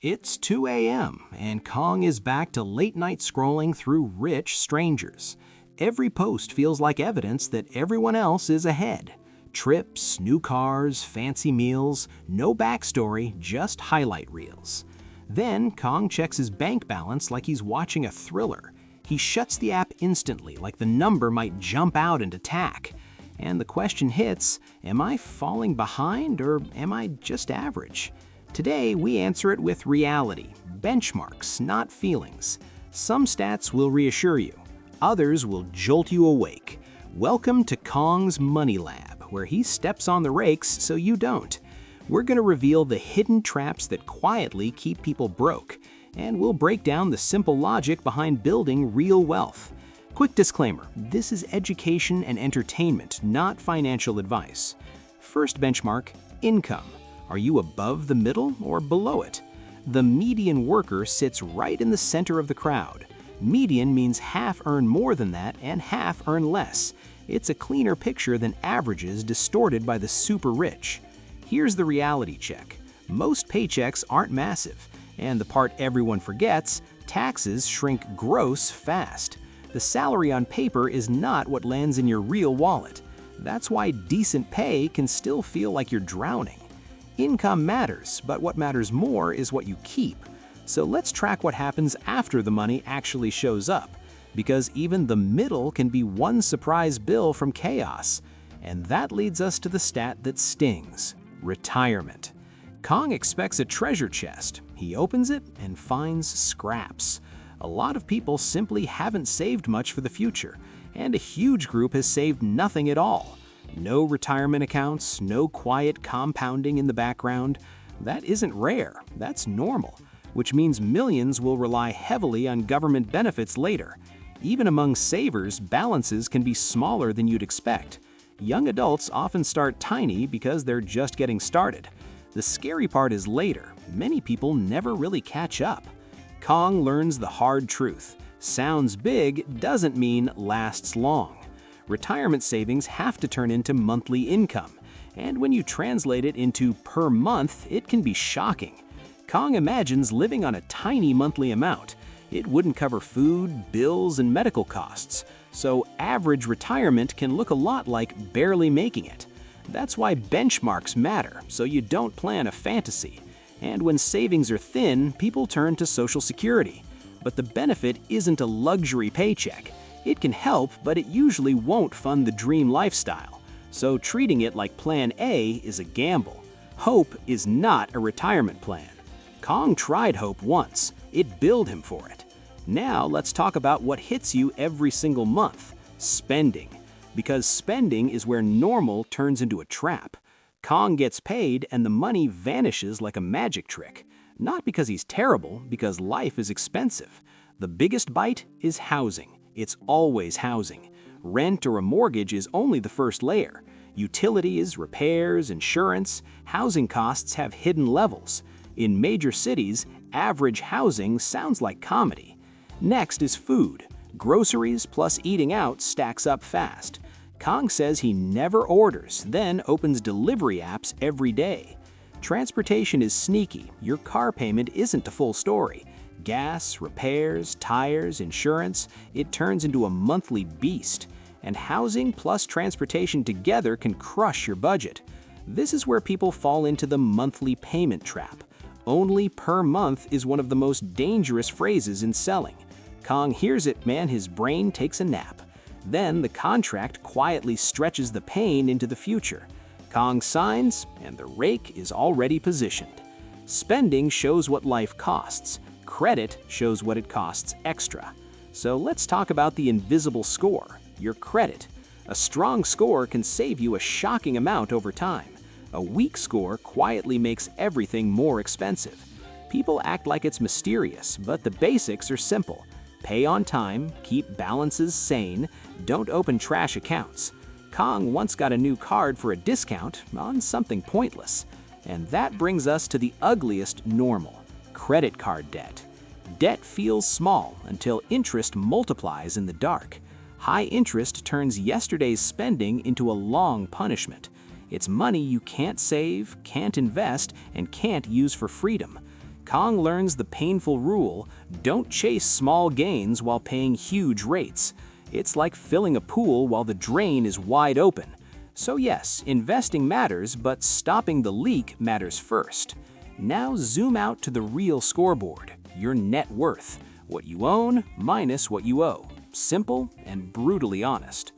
It's 2 a.m., and Kong is back to late-night scrolling through rich strangers. Every post feels like evidence that everyone else is ahead. Trips, new cars, fancy meals, no backstory, just highlight reels. Then Kong checks his bank balance like he's watching a thriller. He shuts the app instantly like the number might jump out and attack. And the question hits, am I falling behind or am I just average? Today, we answer it with reality, benchmarks, not feelings. Some stats will reassure you, others will jolt you awake. Welcome to Kong's Money Lab, where he steps on the rakes so you don't. We're going to reveal the hidden traps that quietly keep people broke, and we'll break down the simple logic behind building real wealth. Quick disclaimer, this is education and entertainment, not financial advice. First benchmark, income. Are you above the middle or below it? The median worker sits right in the center of the crowd. Median means half earn more than that and half earn less. It's a cleaner picture than averages distorted by the super rich. Here's the reality check. Most paychecks aren't massive, and the part everyone forgets, taxes shrink gross fast. The salary on paper is not what lands in your real wallet. That's why decent pay can still feel like you're drowning. Income matters, but what matters more is what you keep. So let's track what happens after the money actually shows up, because even the middle can be one surprise bill from chaos. And that leads us to the stat that stings: retirement. Kong expects a treasure chest. He opens it and finds scraps. A lot of people simply haven't saved much for the future, and a huge group has saved nothing at all. No retirement accounts, no quiet compounding in the background. That isn't rare, that's normal, which means millions will rely heavily on government benefits later. Even among savers, balances can be smaller than you'd expect. Young adults often start tiny because they're just getting started. The scary part is later. Many people never really catch up. Kong learns the hard truth. Sounds big doesn't mean lasts long. Retirement savings have to turn into monthly income, and when you translate it into per month, it can be shocking. Kong imagines living on a tiny monthly amount. It wouldn't cover food, bills, and medical costs, so average retirement can look a lot like barely making it. That's why benchmarks matter, so you don't plan a fantasy. And when savings are thin, people turn to Social Security. But the benefit isn't a luxury paycheck. It can help, but it usually won't fund the dream lifestyle. So treating it like Plan A is a gamble. Hope is not a retirement plan. Kong tried hope once. It billed him for it. Now let's talk about what hits you every single month: spending. Because spending is where normal turns into a trap. Kong gets paid and the money vanishes like a magic trick. Not because he's terrible, because life is expensive. The biggest bite is housing. It's always housing. Rent or a mortgage is only the first layer. Utilities, repairs, insurance, housing costs have hidden levels. In major cities, average housing sounds like comedy. Next is food. Groceries plus eating out stacks up fast. Kong says he never orders, then opens delivery apps every day. Transportation is sneaky. Your car payment isn't the full story. Gas, repairs, tires, insurance, it turns into a monthly beast. And housing plus transportation together can crush your budget. This is where people fall into the monthly payment trap. Only per month is one of the most dangerous phrases in selling. Kong hears it, man, his brain takes a nap. Then the contract quietly stretches the pain into the future. Kong signs, and the rake is already positioned. Spending shows what life costs. Credit shows what it costs extra. So let's talk about the invisible score, your credit. A strong score can save you a shocking amount over time. A weak score quietly makes everything more expensive. People act like it's mysterious, but the basics are simple. Pay on time, keep balances sane, don't open trash accounts. Kong once got a new card for a discount on something pointless. And that brings us to the ugliest normal: credit card debt. Debt feels small until interest multiplies in the dark. High interest turns yesterday's spending into a long punishment. It's money you can't save, can't invest, and can't use for freedom. Kong learns the painful rule: don't chase small gains while paying huge rates. It's like filling a pool while the drain is wide open. So yes, investing matters, but stopping the leak matters first. Now zoom out to the real scoreboard, your net worth, what you own minus what you owe. Simple and brutally honest.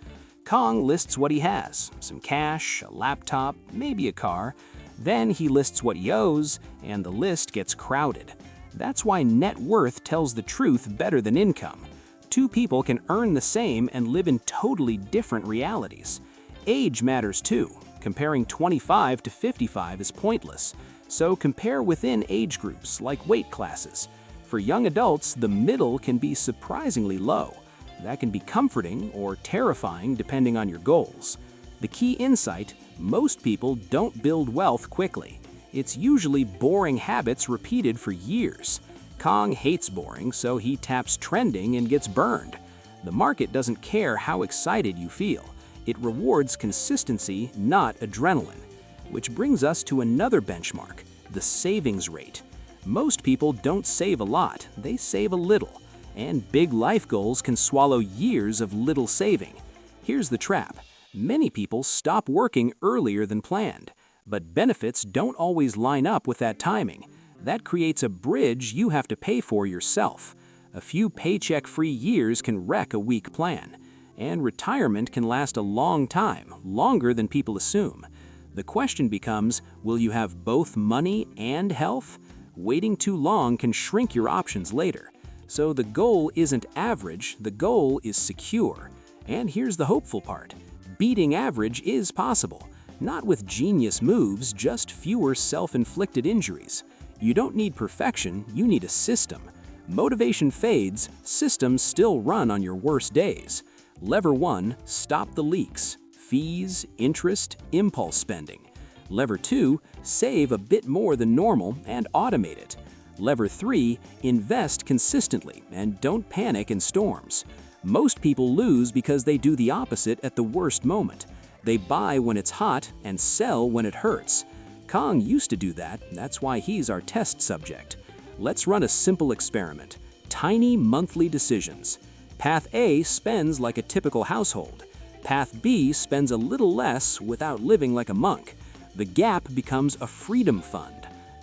Kong lists what he has: some cash, a laptop, maybe a car. Then he lists what he owes, and the list gets crowded. That's why net worth tells the truth better than income. Two people can earn the same and live in totally different realities. Age matters too. Comparing 25 to 55 is pointless. So compare within age groups, like weight classes. For young adults, the middle can be surprisingly low. That can be comforting or terrifying depending on your goals. The key insight: most people don't build wealth quickly. It's usually boring habits repeated for years. Kong hates boring, so he taps trending and gets burned. The market doesn't care how excited you feel. It rewards consistency, not adrenaline. Which brings us to another benchmark: the savings rate. Most people don't save a lot, they save a little. And big life goals can swallow years of little saving. Here's the trap: many people stop working earlier than planned, but benefits don't always line up with that timing. That creates a bridge you have to pay for yourself. A few paycheck-free years can wreck a weak plan. And retirement can last a long time, longer than people assume. The question becomes, will you have both money and health? Waiting too long can shrink your options later. So the goal isn't average, the goal is secure. And here's the hopeful part: beating average is possible. Not with genius moves, just fewer self-inflicted injuries. You don't need perfection, you need a system. Motivation fades, systems still run on your worst days. Lever 1, stop the leaks: fees, interest, impulse spending. Lever 2, save a bit more than normal and automate it. Lever 3, invest consistently and don't panic in storms. Most people lose because they do the opposite at the worst moment. They buy when it's hot and sell when it hurts. Kong used to do that, that's why he's our test subject. Let's run a simple experiment: tiny monthly decisions. Path A spends like a typical household. Path B spends a little less without living like a monk. The gap becomes a freedom fund.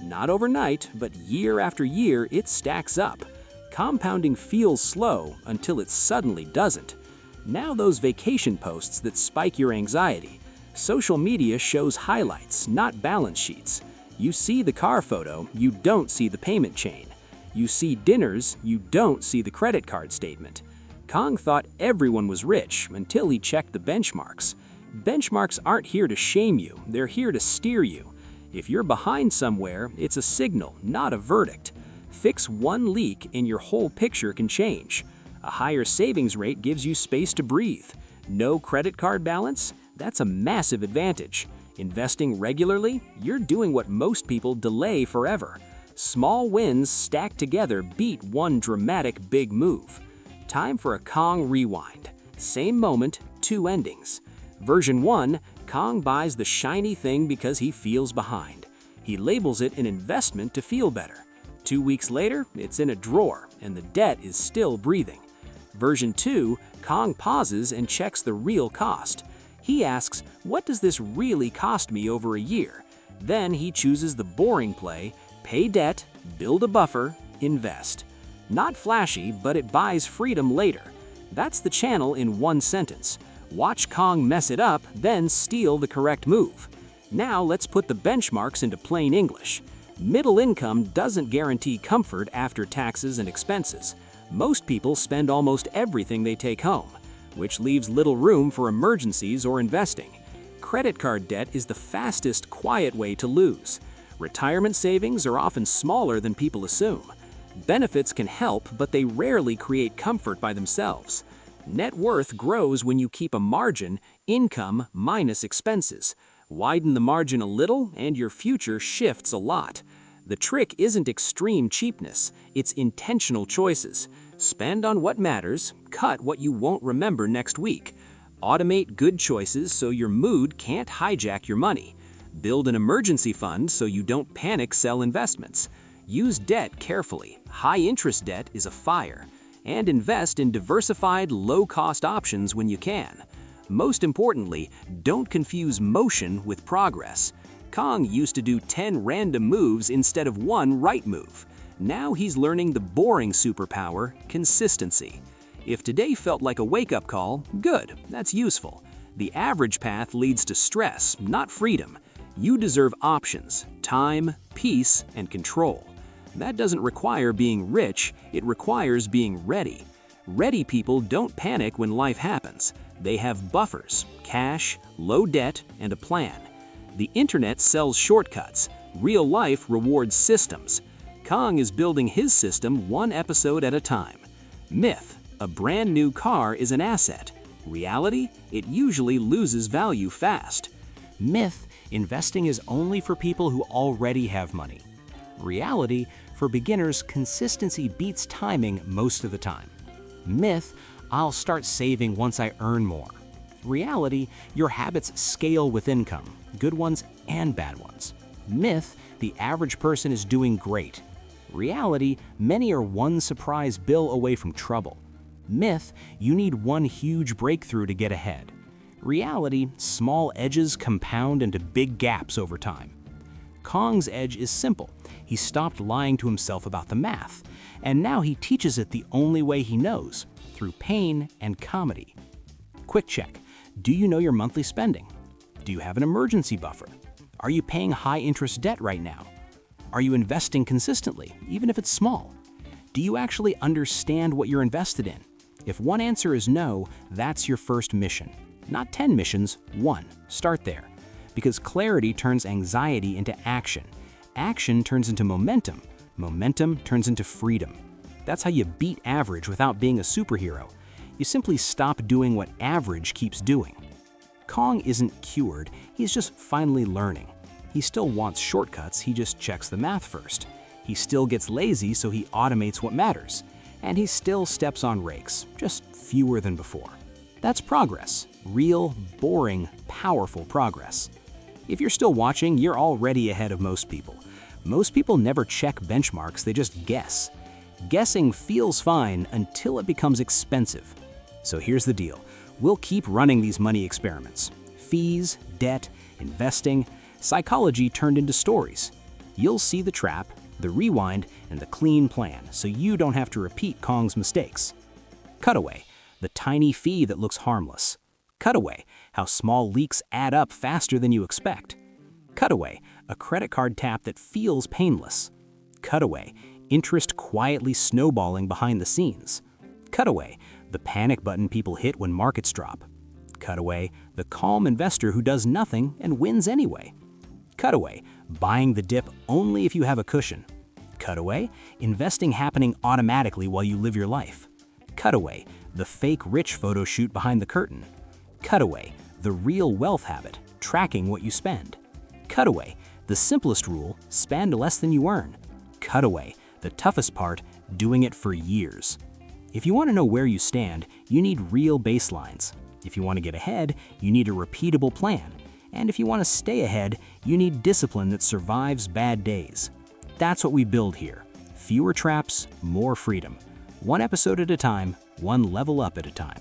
Not overnight, but year after year it stacks up. Compounding feels slow until it suddenly doesn't. Now those vacation posts that spike your anxiety. Social media shows highlights, not balance sheets. You see the car photo, you don't see the payment chain. You see dinners, you don't see the credit card statement. Kong thought everyone was rich until he checked the benchmarks. Benchmarks aren't here to shame you, they're here to steer you. If you're behind somewhere, it's a signal, not a verdict. Fix one leak and your whole picture can change. A higher savings rate gives you space to breathe. No credit card balance? That's a massive advantage. Investing regularly? You're doing what most people delay forever. Small wins stacked together beat one dramatic big move. Time for a Kong rewind. Same moment, two endings. Version 1, Kong buys the shiny thing because he feels behind. He labels it an investment to feel better. 2 weeks later, it's in a drawer, and the debt is still breathing. Version 2, Kong pauses and checks the real cost. He asks, what does this really cost me over a year? Then he chooses the boring play: pay debt, build a buffer, invest. Not flashy, but it buys freedom later. That's the channel in one sentence. Watch Kong mess it up, then steal the correct move. Now let's put the benchmarks into plain English. Middle income doesn't guarantee comfort after taxes and expenses. Most people spend almost everything they take home, which leaves little room for emergencies or investing. Credit card debt is the fastest, quiet way to lose. Retirement savings are often smaller than people assume. Benefits can help, but they rarely create comfort by themselves. Net worth grows when you keep a margin, income minus expenses. Widen the margin a little, and your future shifts a lot. The trick isn't extreme cheapness, it's intentional choices. Spend on what matters, cut what you won't remember next week. Automate good choices so your mood can't hijack your money. Build an emergency fund so you don't panic sell investments. Use debt carefully. High-interest debt is a fire. And invest in diversified, low-cost options when you can. Most importantly, don't confuse motion with progress. Kong used to do 10 random moves instead of one right move. Now he's learning the boring superpower, consistency. If today felt like a wake-up call, good, that's useful. The average path leads to stress, not freedom. You deserve options, time, peace, and control. That doesn't require being rich, it requires being ready. Ready people don't panic when life happens. They have buffers, cash, low debt, and a plan. The internet sells shortcuts. Real life rewards systems. Kong is building his system one episode at a time. Myth: a brand new car is an asset. Reality: it usually loses value fast. Myth: investing is only for people who already have money. Reality: for beginners, consistency beats timing most of the time. Myth: I'll start saving once I earn more. Reality: your habits scale with income, good ones and bad ones. Myth: the average person is doing great. Reality: many are one surprise bill away from trouble. Myth: you need one huge breakthrough to get ahead. Reality: small edges compound into big gaps over time. Kong's edge is simple. He stopped lying to himself about the math, and now he teaches it the only way he knows, through pain and comedy. Quick check. Do you know your monthly spending? Do you have an emergency buffer? Are you paying high-interest debt right now? Are you investing consistently, even if it's small? Do you actually understand what you're invested in? If one answer is no, that's your first mission. Not 10 missions, one. Start there. Because clarity turns anxiety into action. Action turns into momentum. Momentum turns into freedom. That's how you beat average without being a superhero. You simply stop doing what average keeps doing. Kong isn't cured, he's just finally learning. He still wants shortcuts, he just checks the math first. He still gets lazy, so he automates what matters. And he still steps on rakes, just fewer than before. That's progress. Real, boring, powerful progress. If you're still watching, you're already ahead of most people. Most people never check benchmarks, they just guess. Guessing feels fine until it becomes expensive. So here's the deal. We'll keep running these money experiments. Fees, debt, investing, psychology turned into stories. You'll see the trap, the rewind, and the clean plan, so you don't have to repeat Kong's mistakes. Cutaway: the tiny fee that looks harmless. Cutaway: how small leaks add up faster than you expect. Cutaway: a credit card tap that feels painless. Cutaway: interest quietly snowballing behind the scenes. Cutaway: the panic button people hit when markets drop. Cutaway: the calm investor who does nothing and wins anyway. Cutaway: buying the dip only if you have a cushion. Cutaway: investing happening automatically while you live your life. Cutaway: the fake rich photo shoot behind the curtain. Cutaway: the real wealth habit, tracking what you spend. Cutaway: the simplest rule, spend less than you earn. Cutaway: the toughest part, doing it for years. If you want to know where you stand, you need real baselines. If you want to get ahead, you need a repeatable plan. And if you want to stay ahead, you need discipline that survives bad days. That's what we build here. Fewer traps, more freedom. One episode at a time, one level up at a time.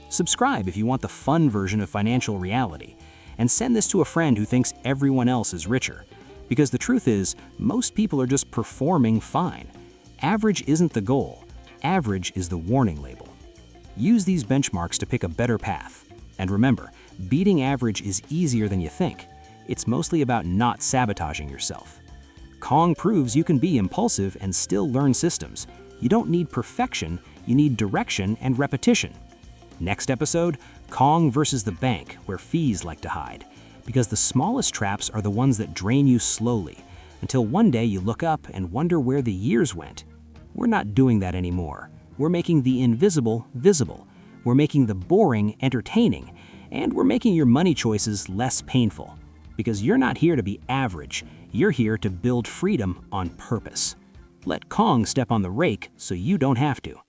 Subscribe if you want the fun version of financial reality. And send this to a friend who thinks everyone else is richer. Because the truth is, most people are just performing fine. Average isn't the goal. Average is the warning label. Use these benchmarks to pick a better path. And remember, beating average is easier than you think. It's mostly about not sabotaging yourself. Kong proves you can be impulsive and still learn systems. You don't need perfection, you need direction and repetition. Next episode, Kong versus the bank, where fees like to hide. Because the smallest traps are the ones that drain you slowly, until one day you look up and wonder where the years went. We're not doing that anymore. We're making the invisible visible. We're making the boring entertaining. And we're making your money choices less painful. Because you're not here to be average. You're here to build freedom on purpose. Let Kong step on the rake so you don't have to.